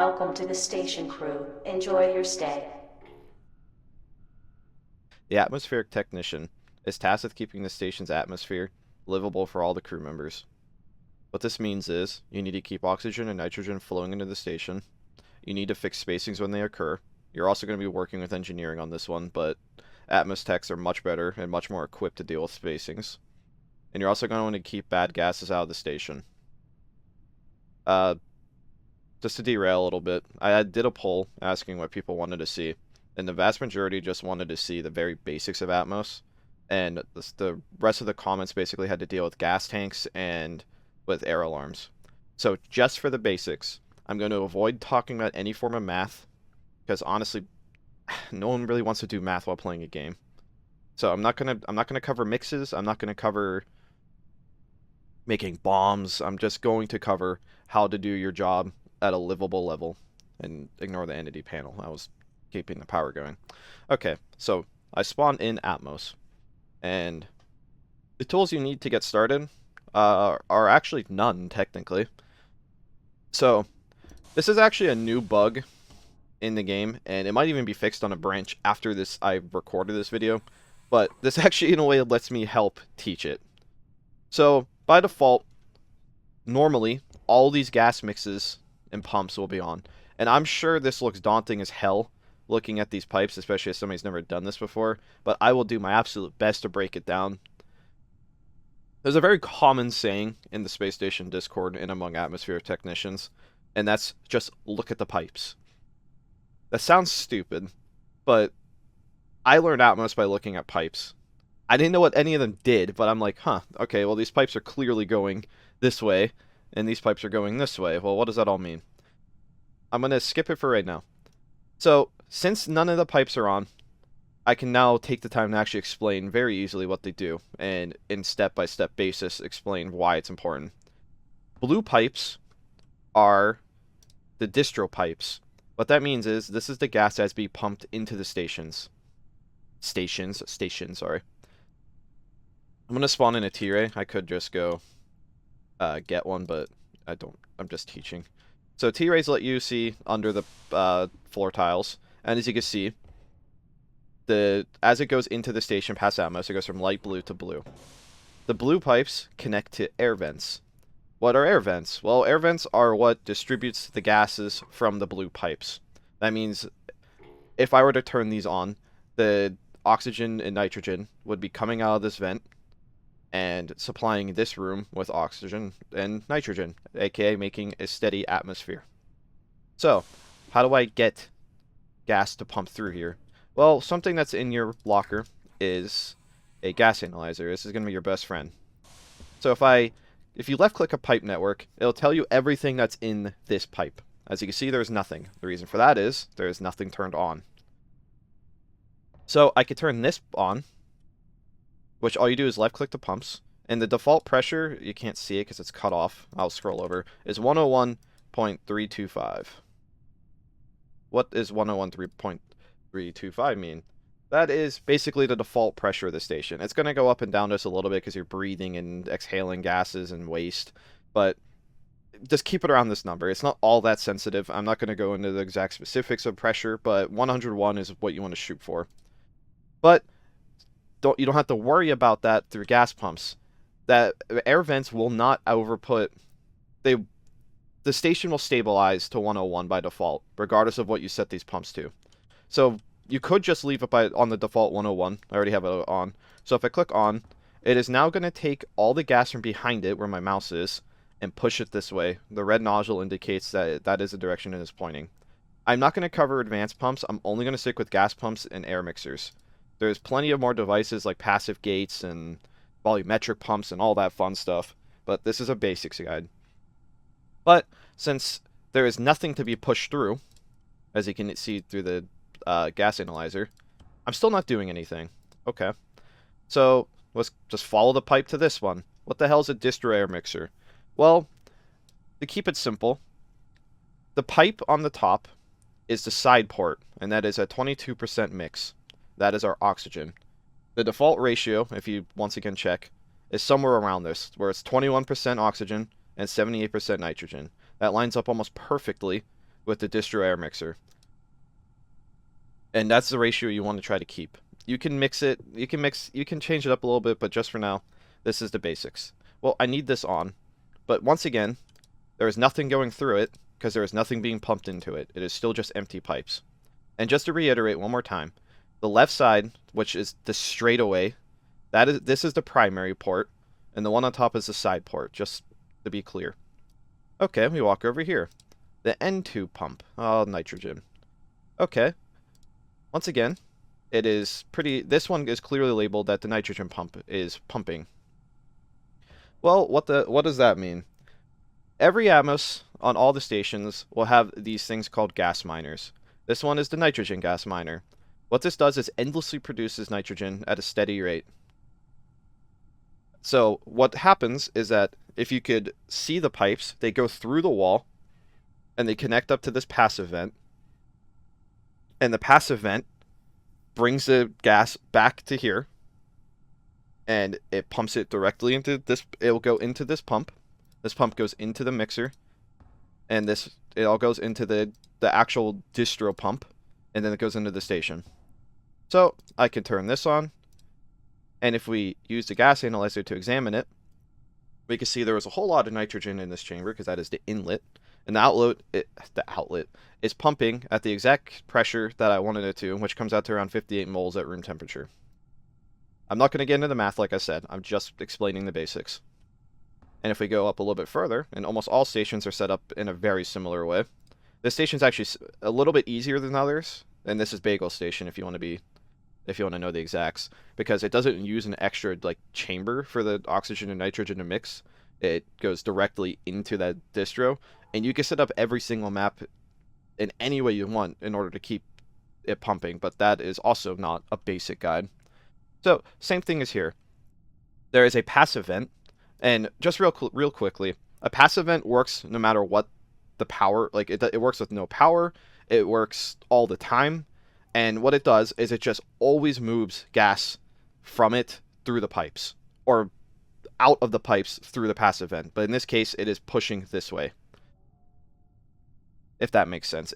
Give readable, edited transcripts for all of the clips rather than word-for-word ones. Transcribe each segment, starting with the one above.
Welcome to the station, crew. Enjoy your stay. The atmospheric technician is tasked with keeping the station's atmosphere livable for all the crew members. What this means is, you need to keep oxygen and nitrogen flowing into the station. You need to fix spacings when they occur. You're also going to be working with engineering on this one, but Atmos techs are much better and much more equipped to deal with spacings. And you're also going to want to keep bad gases out of the station. Uh, just to derail a little bit, I did a poll asking what people wanted to see, and the vast majority just wanted to see the very basics of Atmos, and the rest of the comments basically had to deal with gas tanks and with air alarms. So just for the basics, I'm going to avoid talking about any form of math, because honestly, no one really wants to do math while playing a game. So I'm not gonna cover mixes. I'm not gonna cover making bombs. I'm just going to cover how to do your job at a livable level, and ignore the entity panel. I was keeping the power going. Okay, so I spawned in Atmos, and the tools you need to get started are actually none, technically. So this is actually a new bug in the game, and it might even be fixed on a branch after this I recorded this video, but this actually in a way lets me help teach it. So by default, normally all these gas mixes and pumps will be on, and I'm sure this looks daunting as hell looking at these pipes, especially if somebody's never done this before, but I will do my absolute best to break it down. There's a very common saying in the space station Discord and among atmospheric technicians, and that's just look at the pipes. That sounds stupid, but I learned Atmos by looking at pipes. I didn't know what any of them did, but I'm like, huh, okay, well these pipes are clearly going this way, and these pipes are going this way. Well, what does that all mean? I'm going to skip it for right now. So, since none of the pipes are on, I can now take the time to actually explain very easily what they do, and in step-by-step basis explain why it's important. Blue pipes are the distro pipes. What that means is, this is the gas that's being pumped into the stations. Stations, sorry. I'm going to spawn in a T-ray. I could just go get one, but I don't. I'm just teaching. So T-rays let you see under the floor tiles, and as you can see, as it goes into the station past Atmos, it goes from light blue to blue. The blue pipes connect to air vents. What are air vents? Well, air vents are what distributes the gases from the blue pipes. That means if I were to turn these on, the oxygen and nitrogen would be coming out of this vent and supplying this room with oxygen and nitrogen, aka making a steady atmosphere. So, how do I get gas to pump through here? Well, something that's in your locker is a gas analyzer. This is going to be your best friend. So if you left-click a pipe network, it'll tell you everything that's in this pipe. As you can see, there's nothing. The reason for that is there's nothing turned on. So I could turn this on, which all you do is left-click the pumps, and the default pressure, you can't see it because it's cut off, I'll scroll over, is 101.325. What is 101.325 mean? That is basically the default pressure of the station. It's going to go up and down just a little bit because you're breathing and exhaling gases and waste, but just keep it around this number. It's not all that sensitive. I'm not going to go into the exact specifics of pressure, but 101 is what you want to shoot for. But you don't have to worry about that through gas pumps. That air vents will not overput. The station will stabilize to 101 by default, regardless of what you set these pumps to. So you could just leave it on the default 101. I already have it on. So if I click on, it is now going to take all the gas from behind it, where my mouse is, and push it this way. The red nozzle indicates that that is the direction it is pointing. I'm not going to cover advanced pumps. I'm only going to stick with gas pumps and air mixers. There's plenty of more devices like passive gates and volumetric pumps and all that fun stuff, but this is a basics guide. But since there is nothing to be pushed through, as you can see through the gas analyzer, I'm still not doing anything. Okay, so let's just follow the pipe to this one. What the hell is a distro air mixer? Well, to keep it simple, the pipe on the top is the side port, and that is a 22% mix. That is our oxygen. The default ratio, if you once again check, is somewhere around this, where it's 21% oxygen and 78% nitrogen. That lines up almost perfectly with the distro air mixer. And that's the ratio you want to try to keep. You can mix it, you can change it up a little bit, but just for now, this is the basics. Well, I need this on, but once again, there is nothing going through it because there is nothing being pumped into it. It is still just empty pipes. And just to reiterate one more time, the left side, which is the straightaway, this is the primary port, and the one on top is the side port, just to be clear. Okay, we walk over here. The N2 pump. Oh, nitrogen. Okay. Once again, it is pretty... This one is clearly labeled that the nitrogen pump is pumping. Well, what does that mean? Every Atmos on all the stations will have these things called gas miners. This one is the nitrogen gas miner. What this does is endlessly produces nitrogen at a steady rate. So what happens is that if you could see the pipes, they go through the wall and they connect up to this passive vent. And the passive vent brings the gas back to here and it pumps it directly into this. It will go into this pump. This pump goes into the mixer, and it all goes into the actual distro pump, and then it goes into the station. So I can turn this on, and if we use the gas analyzer to examine it, we can see there was a whole lot of nitrogen in this chamber because that is the inlet, and the outlet is pumping at the exact pressure that I wanted it to, which comes out to around 58 moles at room temperature. I'm not going to get into the math, like I said. I'm just explaining the basics. And if we go up a little bit further, and almost all stations are set up in a very similar way. This station's actually a little bit easier than others, and this is Bagel Station if you want to know the exacts, because it doesn't use an extra chamber for the oxygen and nitrogen to mix. It goes directly into that distro, and you can set up every single map in any way you want in order to keep it pumping, but that is also not a basic guide. So same thing as here. There is a passive vent. And just real quickly, a passive vent works no matter what the power, it works with no power, it works all the time, and what it does is it just always moves gas from it through the pipes, or out of the pipes through the passive vent, but in this case, it is pushing this way. If that makes sense.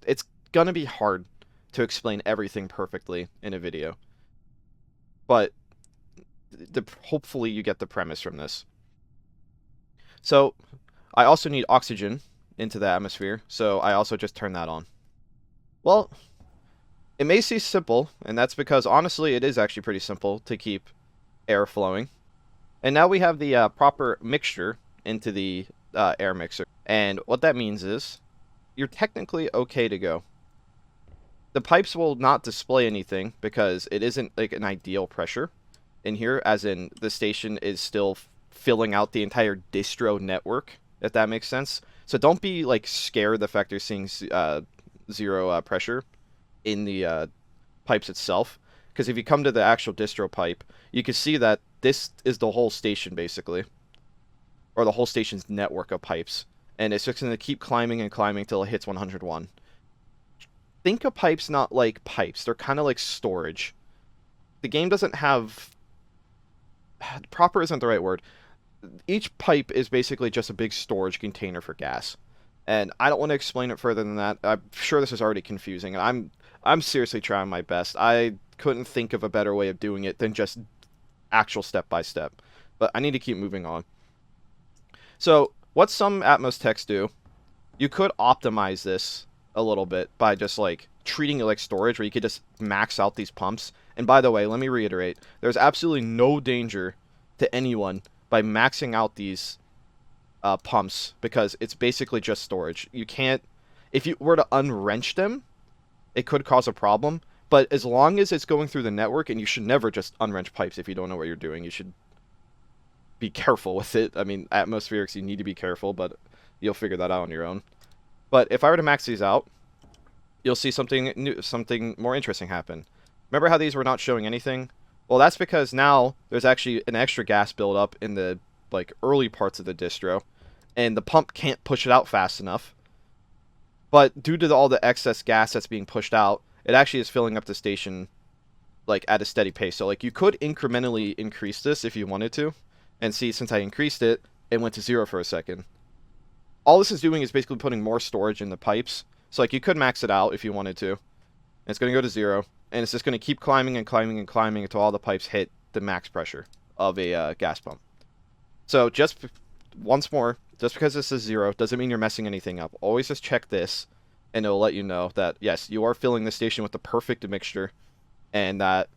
It's gonna be hard to explain everything perfectly in a video, but hopefully you get the premise from this. So I also need oxygen into the atmosphere, so I also just turn that on. Well, it may seem simple, and that's because honestly it is actually pretty simple to keep air flowing. And now we have the proper mixture into the air mixer, and what that means is you're technically okay to go. The pipes will not display anything because it isn't an ideal pressure in here, as in the station is still filling out the entire distro network, if that makes sense. So don't be scared the fact you're seeing zero pressure in the pipes itself, because if you come to the actual distro pipe, you can see that this is the whole station basically, or the whole station's network of pipes, and it's just going to keep climbing and climbing till it hits 101. Think of pipes not like pipes, they're kind of like storage. The game doesn't have... Proper isn't the right word. Each pipe is basically just a big storage container for gas. And I don't want to explain it further than that. I'm sure this is already confusing, and I'm seriously trying my best. I couldn't think of a better way of doing it than just actual step-by-step. But I need to keep moving on. So, what some Atmos techs do, you could optimize this a little bit by just treating it like storage, where you could just max out these pumps. And by the way, let me reiterate, there's absolutely no danger to anyone by maxing out these pumps, because it's basically just storage. You can't, if you were to unwrench them, it could cause a problem, but as long as it's going through the network, and you should never just unwrench pipes if you don't know what you're doing, you should be careful with it. I mean, atmospherics, you need to be careful, but you'll figure that out on your own. But if I were to max these out, you'll see something new, something more interesting happen. Remember how these were not showing anything? Well, that's because now there's actually an extra gas buildup in the early parts of the distro, and the pump can't push it out fast enough. But due to all the excess gas that's being pushed out, it actually is filling up the station at a steady pace. So you could incrementally increase this if you wanted to, and see, since I increased it, it went to 0 for a second. All this is doing is basically putting more storage in the pipes, So like you could max it out if you wanted to. And it's going to go to 0, and it's just going to keep climbing and climbing and climbing until all the pipes hit the max pressure of a gas pump. So just once more, just because this is 0 doesn't mean you're messing anything up. Always just check this, and it'll let you know that, yes, you are filling the station with the perfect mixture, and that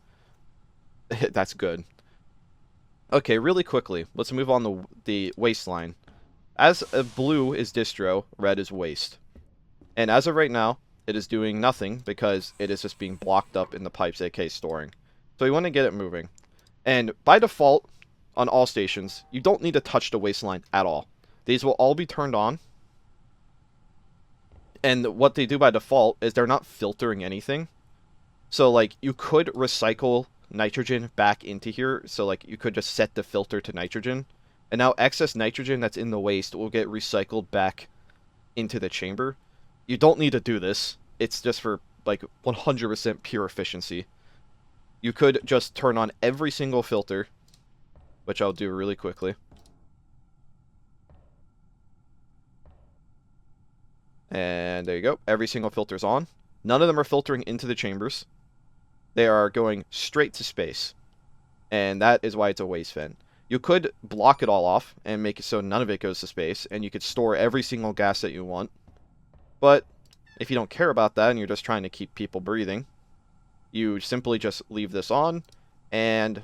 that's good. Okay, really quickly, let's move on to the waste line. As blue is distro, red is waste. And as of right now, it is doing nothing because it is just being blocked up in the pipes, aka storing. So you want to get it moving. And by default, on all stations, you don't need to touch the waste line at all. These will all be turned on. And what they do by default is they're not filtering anything. So like you could recycle nitrogen back into here. So like you could just set the filter to nitrogen. And now excess nitrogen that's in the waste will get recycled back into the chamber. You don't need to do this. It's just for like 100% pure efficiency. You could just turn on every single filter, which I'll do really quickly. And there you go. Every single filter's on. None of them are filtering into the chambers. They are going straight to space. And that is why it's a waste vent. You could block it all off and make it so none of it goes to space, and you could store every single gas that you want. But if you don't care about that and you're just trying to keep people breathing, you simply just leave this on, and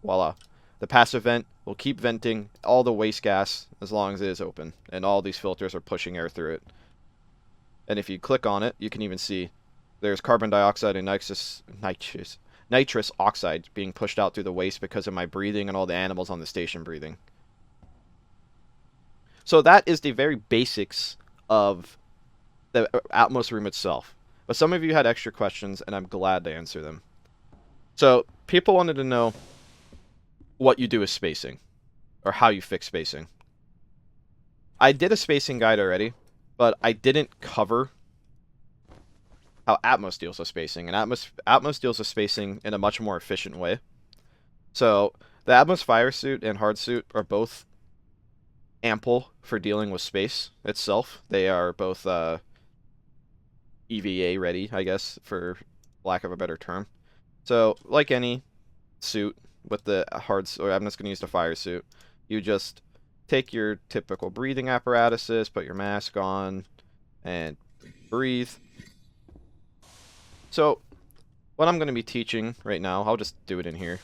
voila. The passive vent will keep venting all the waste gas as long as it is open, and all these filters are pushing air through it. And if you click on it, you can even see there's carbon dioxide and nitrous oxide being pushed out through the waste because of my breathing and all the animals on the station breathing. So that is the very basics of the Atmos room itself. But some of you had extra questions, and I'm glad to answer them. So people wanted to know what you do with spacing, or how you fix spacing. I did a spacing guide already, but I didn't cover how Atmos deals with spacing, and Atmos deals with spacing in a much more efficient way. So the Atmos fire suit and hard suit are both ample for dealing with space itself. They are both EVA ready, I guess, for lack of a better term. So like any suit with the hard, or I'm just going to use the fire suit, you just take your typical breathing apparatuses, put your mask on, and breathe. So what I'm going to be teaching right now, I'll just do it in here.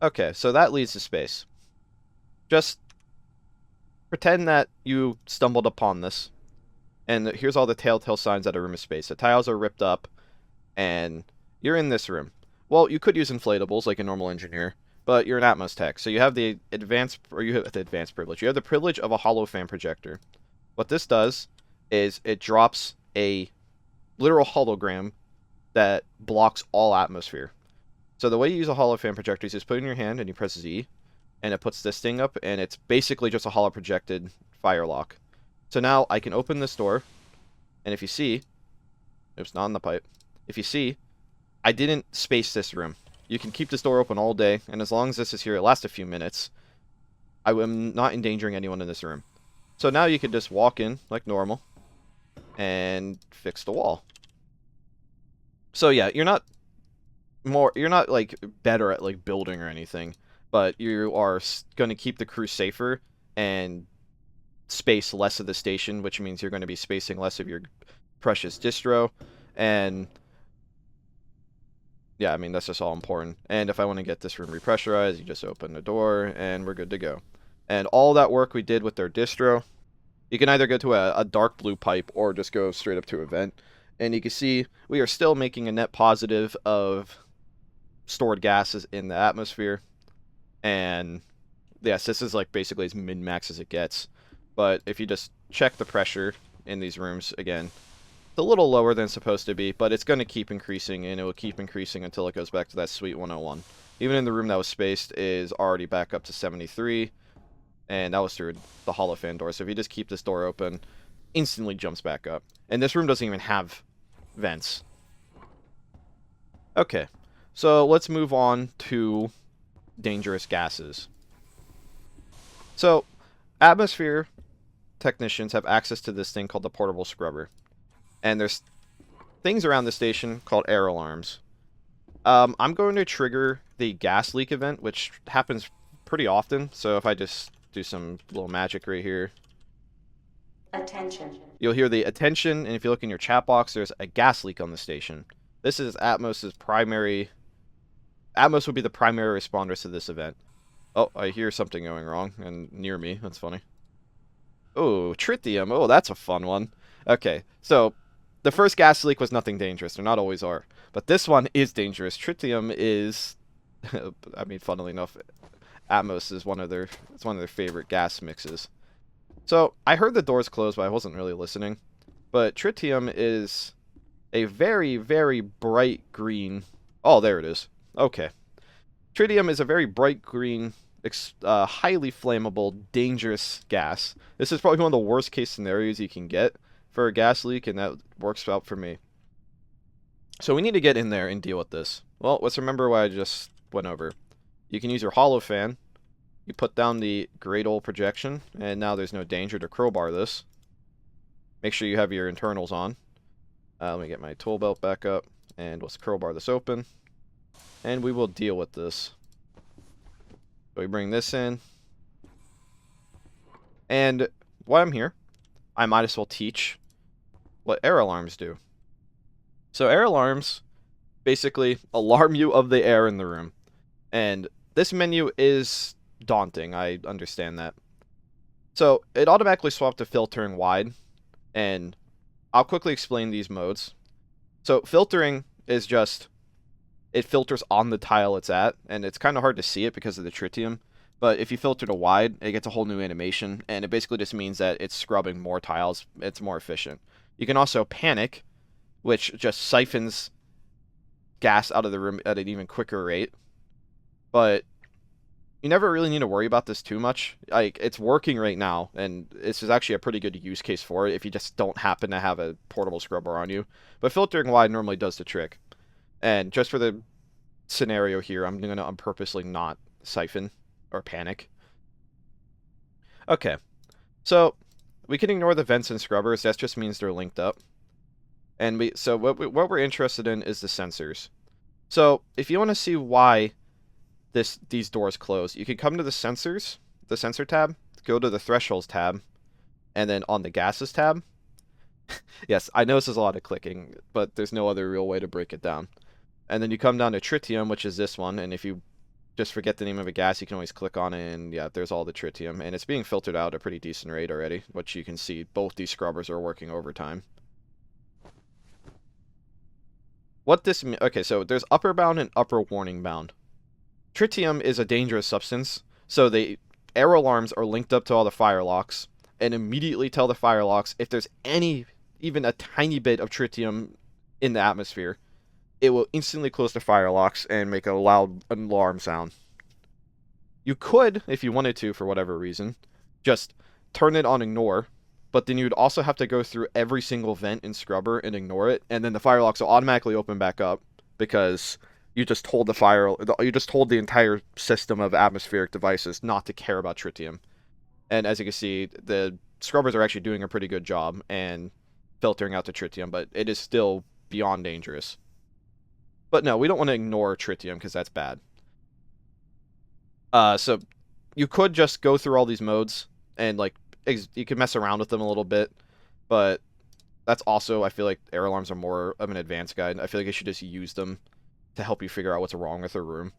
Okay, so that leads to space. Just pretend that you stumbled upon this, and here's all the telltale signs that a room is space. The tiles are ripped up, and you're in this room. Well, you could use inflatables like a normal engineer, but you're an Atmos tech, so you have the advanced privilege. You have the privilege of a hollow fan projector. What this does is it drops a literal hologram that blocks all atmosphere. So the way you use a hollow fan projector is just put it in your hand and you press Z, and it puts this thing up, and it's basically just a hollow projected fire lock. So now I can open this door, and if you see, oops, not in the pipe. If you see, I didn't space this room. You can keep this door open all day, and as long as this is here, it lasts a few minutes. I am not endangering anyone in this room. So now you can just walk in like normal and fix the wall. So yeah, you're not like better at like building or anything, but you are going to keep the crew safer and space less of the station, which means you're going to be spacing less of your precious distro. And yeah, I mean, that's just all important. And if I want to get this room repressurized, you just open the door and we're good to go. And all that work we did with their distro, you can either go to a dark blue pipe or just go straight up to a vent. And you can see we are still making a net positive of stored gases in the atmosphere. And yes, this is like basically as min-max as it gets. But if you just check the pressure in these rooms again, it's a little lower than it's supposed to be, but it's going to keep increasing, and it will keep increasing until it goes back to that sweet 101. Even in the room that was spaced is already back up to 73, and that was through the hollow fan door. So if you just keep this door open, instantly jumps back up. And this room doesn't even have vents. Okay, so let's move on to dangerous gases. So, atmosphere technicians have access to this thing called the portable scrubber. And there's things around the station called air alarms. I'm going to trigger the gas leak event, which happens pretty often. So if I just do some little magic right here, Attention. you'll hear the attention, and if you look in your chat box, there's a gas leak on the station. This is Atmos's primary... Atmos would be the primary responders to this event. Oh, I hear something going wrong, and near me. That's funny. Oh, tritium. Oh, that's a fun one. Okay, so the first gas leak was nothing dangerous. They're not always are. But this one is dangerous. Tritium is... I mean, funnily enough, Atmos is one of their favorite gas mixes. So, I heard the doors close, but I wasn't really listening. But tritium is a very, very bright green... Oh, there it is. Okay. Tritium is a very bright green, highly flammable, dangerous gas. This is probably one of the worst case scenarios you can get for a gas leak, and that works out for me. So we need to get in there and deal with this. Well, let's remember what I just went over. You can use your hollow fan. You put down the great old projection, and now there's no danger to crowbar this. Make sure you have your internals on. Let me get my tool belt back up, and let's crowbar this open. And we will deal with this. So we bring this in. And while I'm here, I might as well teach what air alarms do. So air alarms basically alarm you of the air in the room. And this menu is daunting, I understand that. So it automatically swapped to filtering wide, and I'll quickly explain these modes. So filtering is just, it filters on the tile it's at, and it's kind of hard to see it because of the tritium. But if you filter to wide, it gets a whole new animation, and it basically just means that it's scrubbing more tiles. It's more efficient. You can also panic, which just siphons gas out of the room at an even quicker rate. But you never really need to worry about this too much. Like, it's working right now, and this is actually a pretty good use case for it if you just don't happen to have a portable scrubber on you. But filtering wide normally does the trick. And just for the scenario here, I'm going to purposely not siphon or panic. Okay, so we can ignore the vents and scrubbers. That just means they're linked up. And what we're interested in is the sensors. So if you want to see why these doors close, you can come to the sensors, the sensor tab, go to the thresholds tab, and then on the gases tab. Yes, I know this is a lot of clicking, but there's no other real way to break it down. And then you come down to tritium, which is this one, and if you just forget the name of a gas, you can always click on it, and yeah, there's all the tritium, and it's being filtered out at a pretty decent rate already, which you can see both these scrubbers are working overtime. Okay, so there's upper bound and upper warning bound. Tritium is a dangerous substance, so the air alarms are linked up to all the fire locks, and immediately tell the fire locks if there's even a tiny bit of tritium in the atmosphere. It will instantly close the fire locks and make a loud alarm sound. You could, if you wanted to, for whatever reason, just turn it on ignore, but then you'd also have to go through every single vent in scrubber and ignore it, and then the fire locks will automatically open back up because you just told the entire system of atmospheric devices not to care about tritium. And as you can see, the scrubbers are actually doing a pretty good job and filtering out the tritium, but it is still beyond dangerous. But no, we don't want to ignore tritium because that's bad. So you could just go through all these modes and you can mess around with them a little bit, but that's also, I feel like air alarms are more of an advanced guide. I feel like you should just use them to help you figure out what's wrong with a room.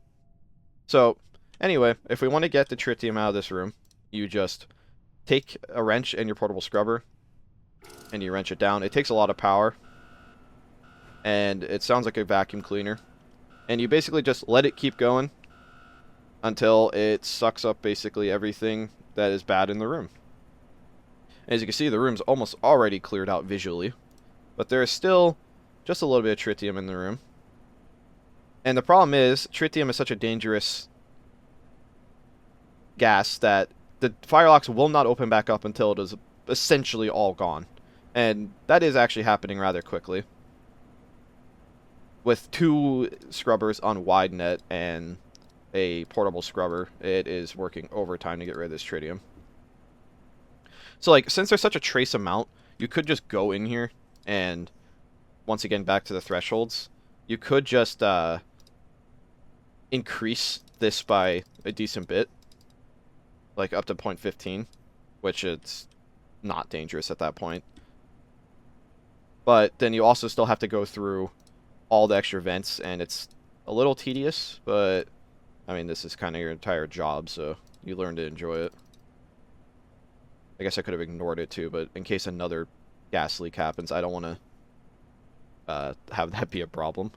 So anyway, if we want to get the tritium out of this room, you just take a wrench and your portable scrubber and you wrench it down. It takes a lot of power, and it sounds like a vacuum cleaner. And you basically just let it keep going until it sucks up basically everything that is bad in the room. As you can see, the room's almost already cleared out visually, but there is still just a little bit of tritium in the room. And the problem is, tritium is such a dangerous gas that the fire locks will not open back up until it is essentially all gone. And that is actually happening rather quickly. With 2 scrubbers on wide net and a portable scrubber, it is working overtime to get rid of this tritium. So like, since there's such a trace amount, you could just go in here and, once again, back to the thresholds, you could just increase this by a decent bit, like up to 0.15, which it's not dangerous at that point. But then you also still have to go through all the extra vents, and it's a little tedious, but I mean, this is kind of your entire job, so you learn to enjoy it. I guess I could have ignored it too, but in case another gas leak happens, I don't want to have that be a problem.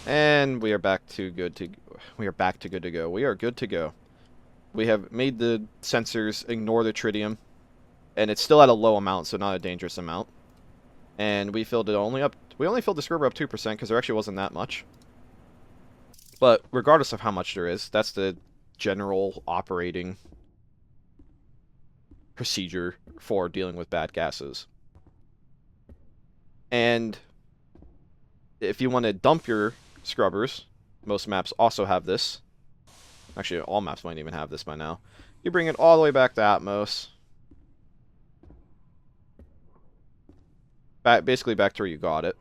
And we are back to good to go. We are good to go. We have made the sensors ignore the tritium, and it's still at a low amount, so not a dangerous amount. And we filled it only up. We only filled the scrubber up 2% because there actually wasn't that much. But regardless of how much there is, that's the general operating procedure for dealing with bad gases. And if you want to dump your scrubbers, most maps also have this. Actually, all maps might even have this by now. You bring it all the way back to Atmos. Basically back to where you got it.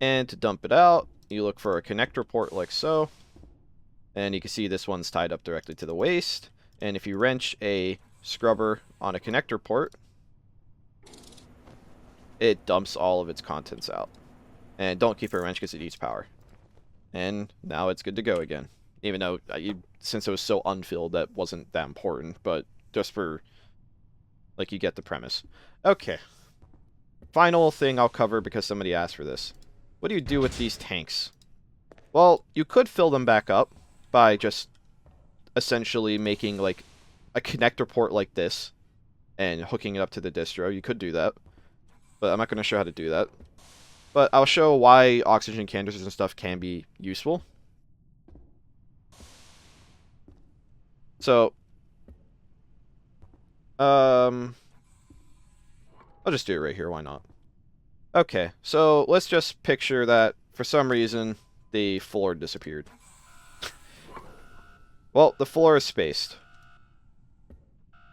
And to dump it out, you look for a connector port like so. And you can see this one's tied up directly to the waste. And if you wrench a scrubber on a connector port, it dumps all of its contents out. And don't keep it wrenched because it eats power. And now it's good to go again. Even though, since it was so unfilled, that wasn't that important. But just for, like, you get the premise. Okay. Final thing I'll cover because somebody asked for this. What do you do with these tanks? Well, you could fill them back up by just essentially making, like, a connector port like this and hooking it up to the distro. You could do that. But I'm not going to show how to do that. But I'll show why oxygen canisters and stuff can be useful. So, I'll just do it right here, why not? Okay, so let's just picture that for some reason the floor disappeared. Well, the floor is spaced.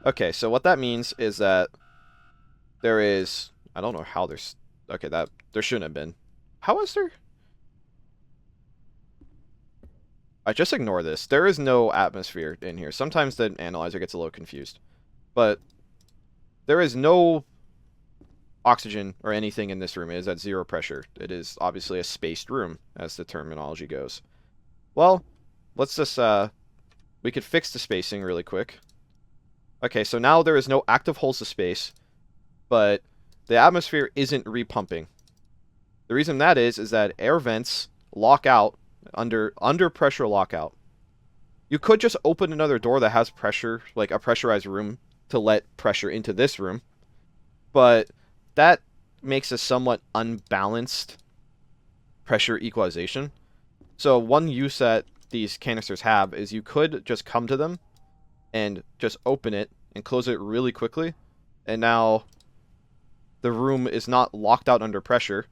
Okay, so what that means is that there is... I don't know how there's... Okay, that... There shouldn't have been. How is there... I just ignore this. There is no atmosphere in here. Sometimes the analyzer gets a little confused. But there is no oxygen or anything in this room. It is at 0 pressure. It is obviously a spaced room, as the terminology goes. Well, let's just... we could fix the spacing really quick. Okay, so now there is no active holes to space, but the atmosphere isn't repumping. The reason that is that air vents lock out under pressure lockout. You could just open another door that has pressure, like a pressurized room, to let pressure into this room, but that makes a somewhat unbalanced pressure equalization. So one use that these canisters have is you could just come to them and just open it and close it really quickly, and now the room is not locked out under pressure,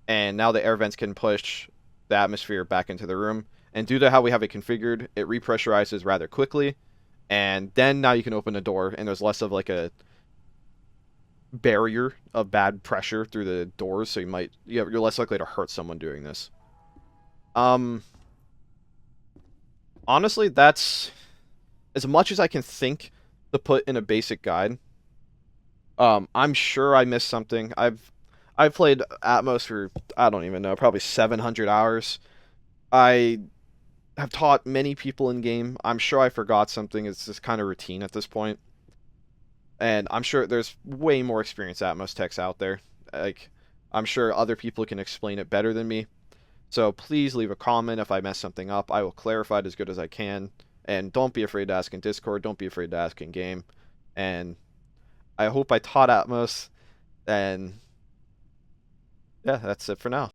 and now the air vents can push the atmosphere back into the room. And due to how we have it configured, it repressurizes rather quickly, and then now you can open the door, and there's less of like a barrier of bad pressure through the doors, so you're less likely to hurt someone doing this. Honestly, that's as much as I can think to put in a basic guide. I'm sure I missed something. I've played Atmos for, I don't even know, probably 700 hours. I have taught many people in game. I'm sure I forgot something. It's just kind of routine at this point. And I'm sure there's way more experienced Atmos techs out there. Like, I'm sure other people can explain it better than me. So please leave a comment if I mess something up. I will clarify it as good as I can. And don't be afraid to ask in Discord. Don't be afraid to ask in game. And I hope I taught Atmos. And yeah, that's it for now.